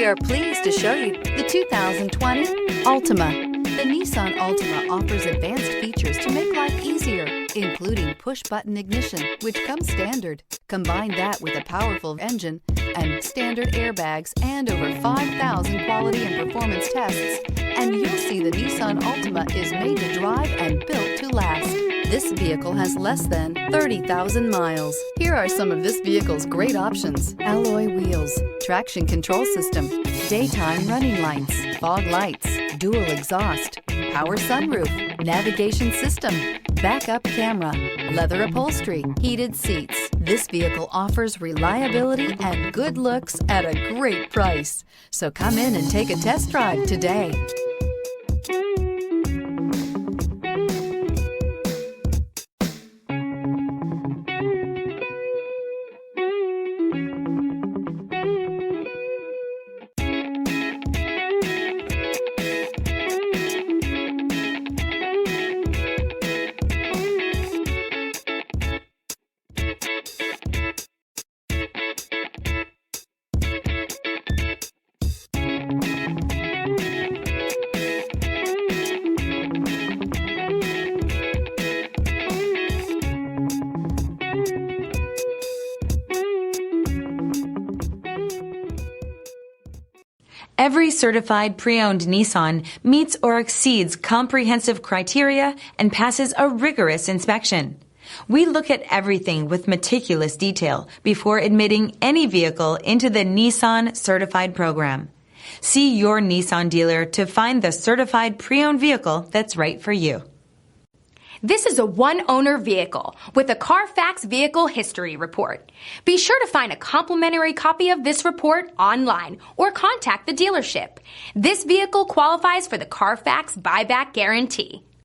We are pleased to show you the 2020 Altima. The Nissan Altima offers advanced features to make life easier, including push-button ignition, which comes standard. Combine that with a powerful engine and standard airbags and over 5,000 quality and performance tests, and you'll see the Nissan Altima is made to drive and built to last. This vehicle has less than 30,000 miles. Here are some of this vehicle's great options: alloy wheels, traction control system, daytime running lights, fog lights, dual exhaust, power sunroof, navigation system, backup camera, leather upholstery, heated seats. This vehicle offers reliability and good looks at a great price. So come in and take a test drive today. Every certified pre-owned Nissan meets or exceeds comprehensive criteria and passes a rigorous inspection. We look at everything with meticulous detail before admitting any vehicle into the Nissan Certified Program. See your Nissan dealer to find the certified pre-owned vehicle that's right for you. This is a one-owner vehicle with a Carfax Vehicle History Report. Be sure to find a complimentary copy of this report online or contact the dealership. This vehicle qualifies for the Carfax Buyback Guarantee.